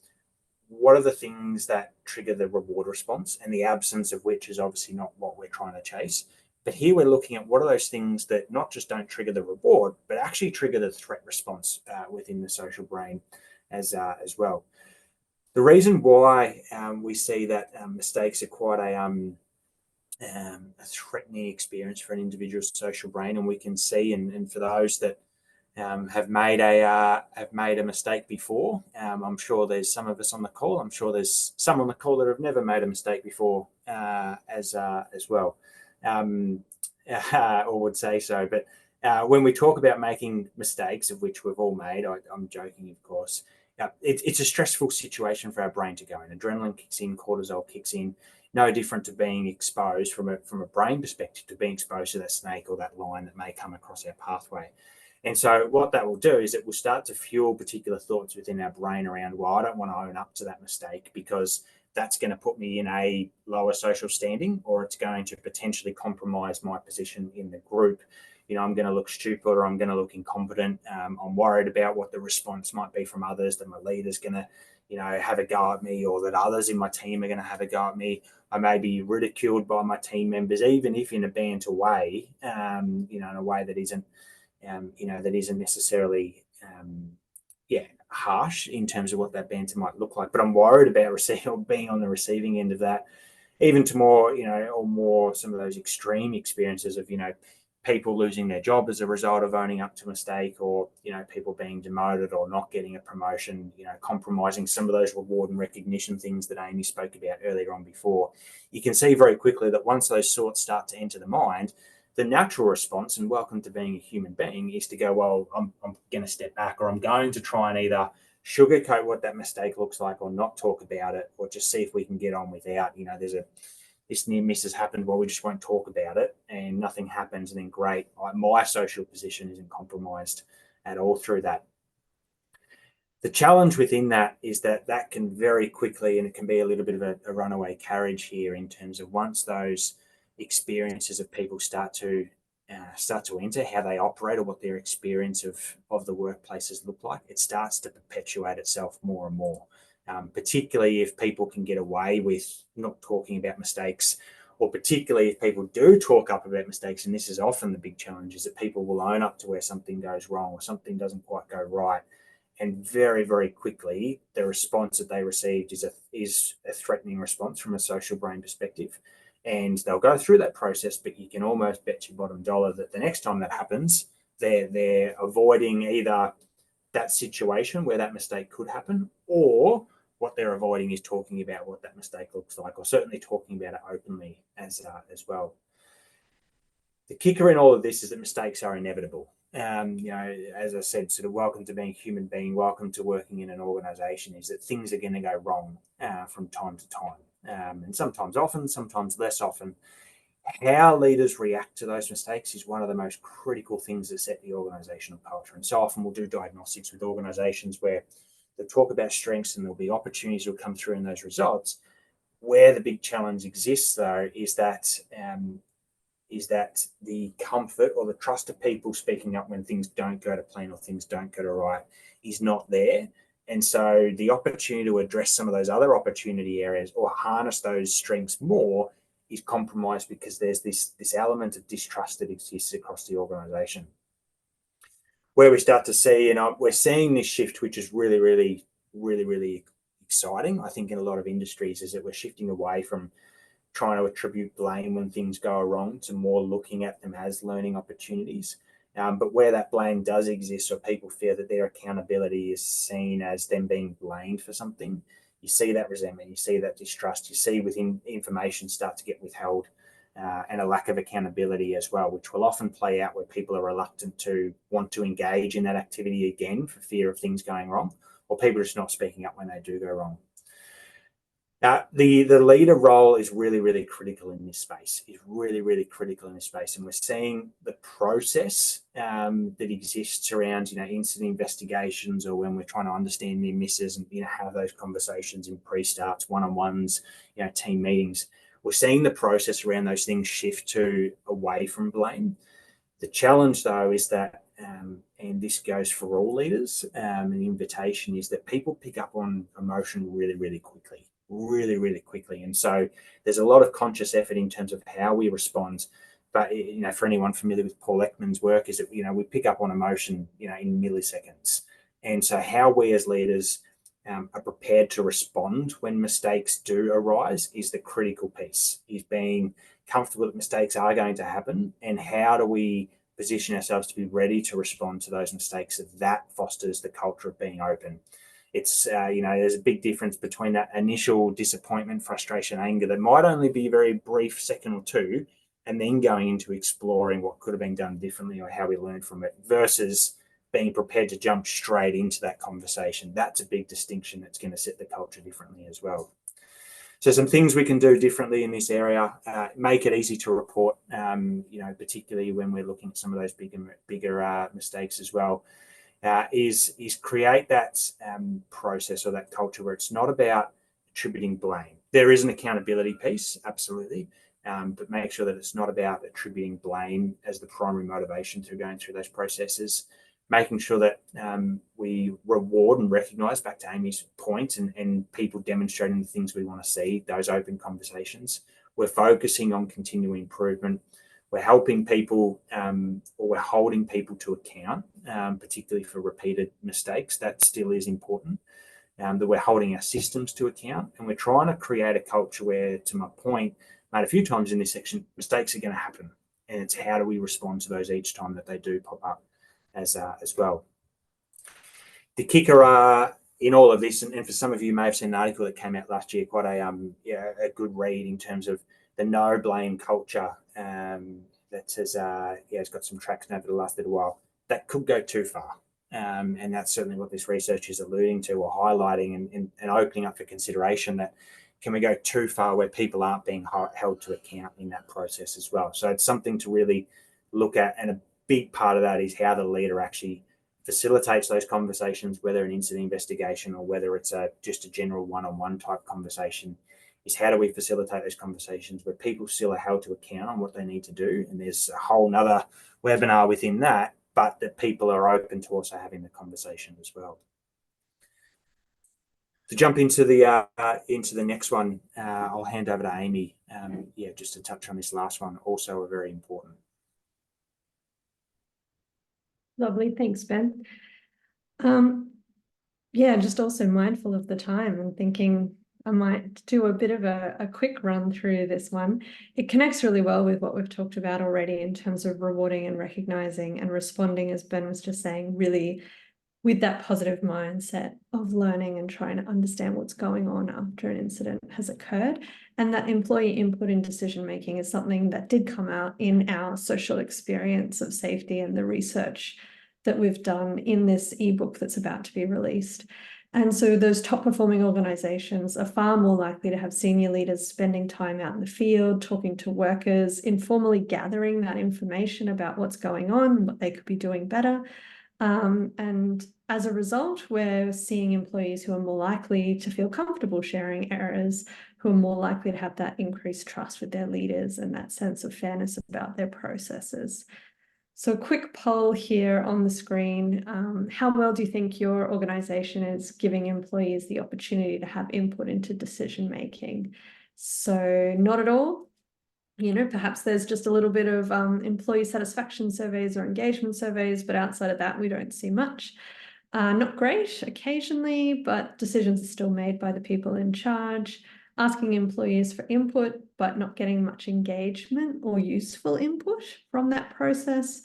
what are the things that trigger the reward response, and the absence of which is obviously not what we're trying to chase. But here we're looking at what are those things that not just don't trigger the reward, but actually trigger the threat response within the social brain as well. The reason why we see that mistakes are quite a threatening experience for an individual's social brain, and we can see, and for those that have made a mistake before, I'm sure there's some of us on the call. I'm sure there's some on the call that have never made a mistake before as well, or would say so. But when we talk about making mistakes, of which we've all made, I'm joking, of course. It's a stressful situation for our brain to go in. Adrenaline kicks in, cortisol kicks in. No different to being exposed from a brain perspective to being exposed to that snake or that line that may come across our pathway. And so what that will do is it will start to fuel particular thoughts within our brain around, well, I don't want to own up to that mistake because that's going to put me in a lower social standing, or it's going to potentially compromise my position in the group. I'm going to look stupid, or I'm going to look incompetent. I'm worried about what the response might be from others, that my leader's going to, have a go at me, or that others in my team are going to have a go at me. I may be ridiculed by my team members, even if in a banter way, in a way that isn't, that isn't necessarily, harsh in terms of what that banter might look like. But I'm worried about being on the receiving end of that, even to more, or more some of those extreme experiences of, people losing their job as a result of owning up to mistake, or, people being demoted or not getting a promotion, compromising some of those reward and recognition things that Amy spoke about earlier on before. You can see very quickly that once those thoughts start to enter the mind, the natural response, and welcome to being a human being, is to go, well, I'm going to step back, or I'm going to try and either sugarcoat what that mistake looks like, or not talk about it, or just see if we can get on without, this near miss has happened, well, we just won't talk about it, and nothing happens, and then great, my social position isn't compromised at all through that. The challenge within that is that can very quickly, and it can be a little bit of a runaway carriage here, in terms of once those experiences of people start to enter how they operate, or what their experience of the workplaces look like, it starts to perpetuate itself more and more. Particularly if people can get away with not talking about mistakes, or particularly if people do talk up about mistakes, and this is often the big challenge, is that people will own up to where something goes wrong or something doesn't quite go right, and very, very quickly the response that they received is a threatening response from a social brain perspective, and they'll go through that process, but you can almost bet your bottom dollar that the next time that happens, they're avoiding either that situation where that mistake could happen, or what they're avoiding is talking about what that mistake looks like, or certainly talking about it openly as well. The kicker in all of this is that mistakes are inevitable. As I said, sort of welcome to being a human being, welcome to working in an organisation, is that things are going to go wrong from time to time, and sometimes often, sometimes less often. How leaders react to those mistakes is one of the most critical things that set the organisational culture. And so often we'll do diagnostics with organisations where they'll talk about strengths, and there'll be opportunities that will come through in those results. Where the big challenge exists, though, is that the comfort or the trust of people speaking up when things don't go to plan or things don't go to right is not there. And so the opportunity to address some of those other opportunity areas, or harness those strengths more, is compromised, because there's this element of distrust that exists across the organisation. Where we start to see, and we're seeing this shift, which is really, really, really, really exciting, I think, in a lot of industries, is that we're shifting away from trying to attribute blame when things go wrong to more looking at them as learning opportunities. But where that blame does exist, or people feel that their accountability is seen as them being blamed for something, you see that resentment, you see that distrust, you see within information start to get withheld, and a lack of accountability as well, which will often play out where people are reluctant to want to engage in that activity again for fear of things going wrong, or people just not speaking up when they do go wrong. The leader role is really, really critical in this space. It's really, really critical in this space, and we're seeing the process that exists around, incident investigations, or when we're trying to understand near misses and have those conversations in pre-starts, one-on-ones, team meetings. We're seeing the process around those things shift to away from blame. The challenge, though, is that, and this goes for all leaders, and the invitation is that people pick up on emotion really, really quickly. Really, really quickly. And so there's a lot of conscious effort in terms of how we respond. But, for anyone familiar with Paul Ekman's work, is that, we pick up on emotion, in milliseconds. And so how we as leaders are prepared to respond when mistakes do arise is the critical piece, is being comfortable that mistakes are going to happen, and how do we position ourselves to be ready to respond to those mistakes. That fosters the culture of being open. It's, there's a big difference between that initial disappointment, frustration, anger that might only be a very brief second or two, and then going into exploring what could have been done differently or how we learned from it, versus being prepared to jump straight into that conversation. That's a big distinction that's going to set the culture differently as well. So some things we can do differently in this area: make it easy to report, particularly when we're looking at some of those bigger mistakes as well. Is create that process or that culture where it's not about attributing blame. There is an accountability piece, absolutely, but make sure that it's not about attributing blame as the primary motivation through going through those processes. Making sure that we reward and recognise, back to Amy's point, and people demonstrating the things we want to see, those open conversations. We're focusing on continuing improvement. We're helping people, or we're holding people to account, particularly for repeated mistakes. That still is important. That we're holding our systems to account, and we're trying to create a culture where, to my point made a few times in this section, mistakes are going to happen, and it's how do we respond to those each time that they do pop up as well. The kicker in all of this, and for some of you may have seen an article that came out last year, quite a good read in terms of the no blame culture, that says, it's got some traction over the last little while. That could go too far. And that's certainly what this research is alluding to or highlighting and opening up for consideration, that can we go too far where people aren't being held to account in that process as well. So it's something to really look at, and a big part of that is how the leader actually facilitates those conversations, whether an incident investigation or whether it's just a general one-on-one type conversation. Is how do we facilitate those conversations where people still are held to account on what they need to do, and there's a whole nother webinar within that, but that people are open to also having the conversation as well. To jump into the next one, I'll hand over to Amy. Just to touch on this last one, also a very important. Lovely, thanks, Ben. Just also mindful of the time and thinking I might do a bit of a quick run through this one. It connects really well with what we've talked about already in terms of rewarding and recognizing and responding, as Ben was just saying, really with that positive mindset of learning and trying to understand what's going on after an incident has occurred. And that employee input in decision-making is something that did come out in our social experience of safety and the research that we've done in this ebook that's about to be released. And so those top performing organizations are far more likely to have senior leaders spending time out in the field, talking to workers, informally gathering that information about what's going on, what they could be doing better. And as a result, we're seeing employees who are more likely to feel comfortable sharing errors, who are more likely to have that increased trust with their leaders and that sense of fairness about their processes. So a quick poll here on the screen. How well do you think your organization is giving employees the opportunity to have input into decision making? So not at all. Perhaps there's just a little bit of employee satisfaction surveys or engagement surveys, but outside of that, we don't see much. Not great occasionally, but decisions are still made by the people in charge. Asking employees for input, but not getting much engagement or useful input from that process.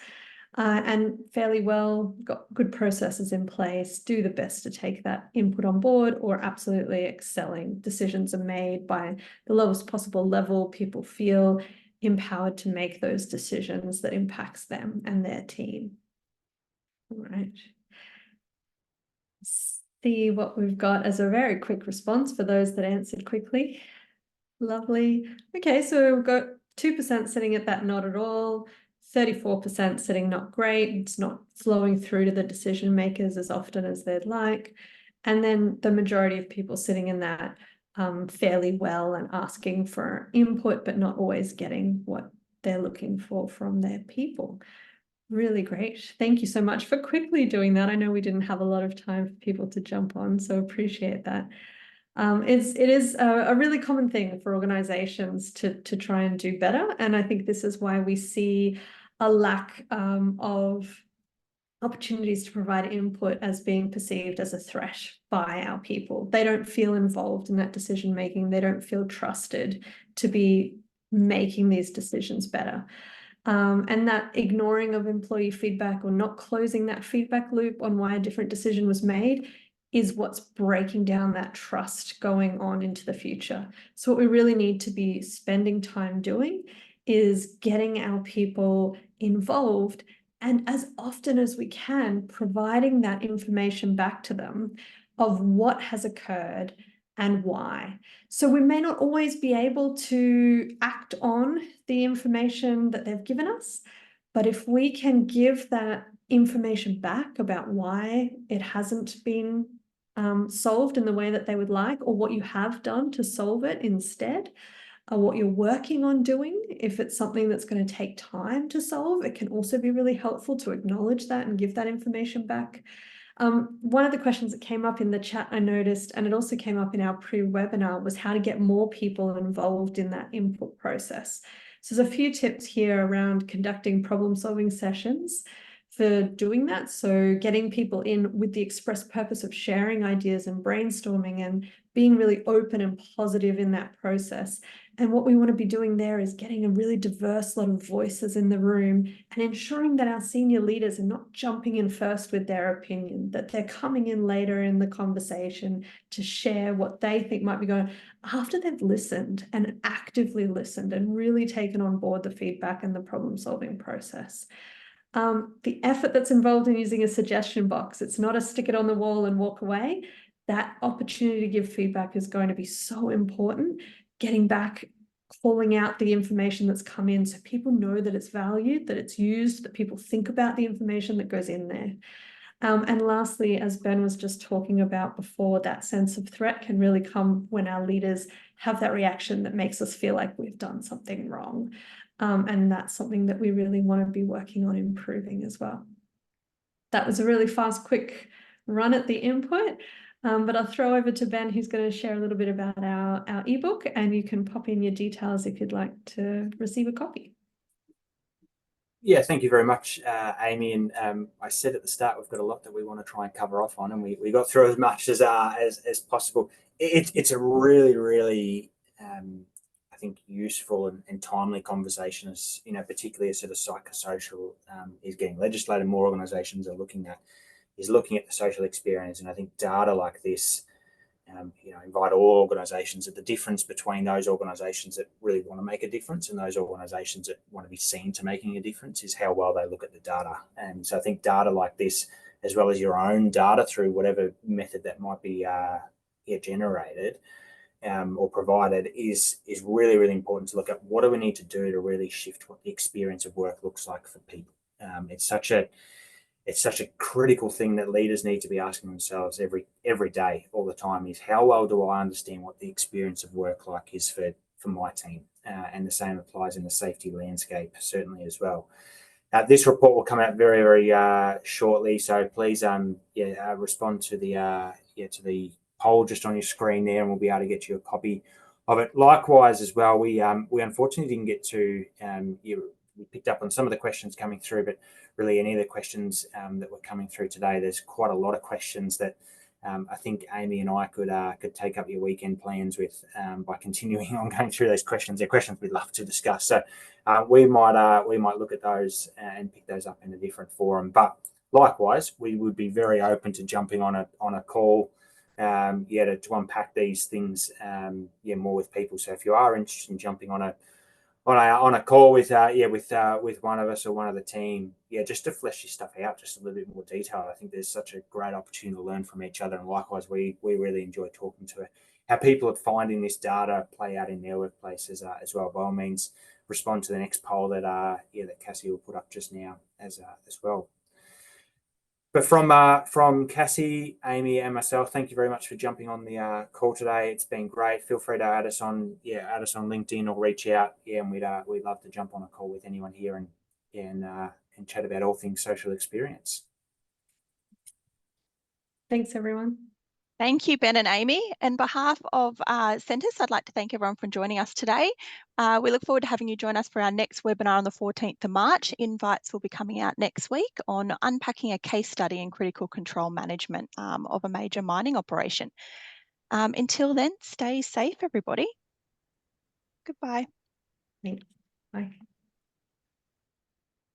and fairly well, got good processes in place, do the best to take that input on board, or absolutely excelling. Decisions are made by the lowest possible level. People feel empowered to make those decisions that impacts them and their team. All right. See what we've got as a very quick response for those that answered quickly. Lovely. Okay, so we've got 2% sitting at that not at all, 34% sitting not great. It's not flowing through to the decision makers as often as they'd like. And then the majority of people sitting in that fairly well and asking for input, but not always getting what they're looking for from their people. Really great. Thank you so much for quickly doing that. I know we didn't have a lot of time for people to jump on, so appreciate that. It is a really common thing for organizations to try and do better. And I think this is why we see a lack of opportunities to provide input as being perceived as a threat by our people. They don't feel involved in that decision making. They don't feel trusted to be making these decisions better. And that ignoring of employee feedback or not closing that feedback loop on why a different decision was made is what's breaking down that trust going on into the future. So what we really need to be spending time doing is getting our people involved, and as often as we can, providing that information back to them of what has occurred and why. So we may not always be able to act on the information that they've given us, but if we can give that information back about why it hasn't been solved in the way that they would like, or what you have done to solve it instead, or what you're working on doing, if it's something that's going to take time to solve, it can also be really helpful to acknowledge that and give that information back. One of the questions that came up in the chat, I noticed, and it also came up in our pre-webinar, was how to get more people involved in that input process. So there's a few tips here around conducting problem-solving sessions for doing that. So getting people in with the express purpose of sharing ideas and brainstorming and being really open and positive in that process. And what we want to be doing there is getting a really diverse lot of voices in the room and ensuring that our senior leaders are not jumping in first with their opinion, that they're coming in later in the conversation to share what they think might be going on after they've listened and actively listened and really taken on board the feedback and the problem-solving process. The effort that's involved in using a suggestion box, it's not a stick it on the wall and walk away. That opportunity to give feedback is going to be so important. Getting back, calling out the information that's come in so people know that it's valued, that it's used, that people think about the information that goes in there. And lastly, as Ben was just talking about before, that sense of threat can really come when our leaders have that reaction that makes us feel like we've done something wrong. And that's something that we really want to be working on improving as well. That was a really fast, quick run at the input, but I'll throw over to Ben, who's going to share a little bit about our ebook, and you can pop in your details if you'd like to receive a copy. Yeah, thank you very much, Amy. And I said at the start, we've got a lot that we want to try and cover off on, and we got through as much as possible. It's a really, really, I think, useful and timely conversation, as particularly as sort of psychosocial is getting legislated. More organisations are looking at the social experience, and I think data like this. Invite all organisations, that the difference between those organisations that really want to make a difference and those organisations that want to be seen to making a difference is how well they look at the data. And so I think data like this, as well as your own data through whatever method that might be generated or provided, is really, really important to look at. What do we need to do to really shift what the experience of work looks like for people? It's such a critical thing that leaders need to be asking themselves every day, all the time, is how well do I understand what the experience of work like is for my team? And the same applies in the safety landscape, certainly, as well. This report will come out very, very shortly, so please respond to the poll just on your screen there, and we'll be able to get you a copy of it. Likewise, as well, we unfortunately didn't get to we picked up on some of the questions coming through, but really any of the questions that were coming through today, there's quite a lot of questions that I think Amy and I could take up your weekend plans with by continuing on going through those questions. They're questions we'd love to discuss. So we might look at those and pick those up in a different forum. But likewise, we would be very open to jumping on a call, to unpack these things, more with people. So if you are interested in jumping on a call with one of us or one of the team, just to flesh this stuff out just a little bit more detail. I think there's such a great opportunity to learn from each other, and likewise we really enjoy talking to how people are finding this data play out in their workplaces as well. By all means, respond to the next poll that Cassie will put up just now as well. But from Cassie, Amy, and myself, thank you very much for jumping on the call today. It's been great. Feel free to add us on LinkedIn or reach out. And we'd love to jump on a call with anyone here and chat about all things social experience. Thanks, everyone. Thank you, Ben and Amy. On behalf of Sentis, I'd like to thank everyone for joining us today. We look forward to having you join us for our next webinar on the 14th of March. Invites will be coming out next week on unpacking a case study in critical control management of a major mining operation. Until then, stay safe, everybody. Goodbye. Thanks. Bye.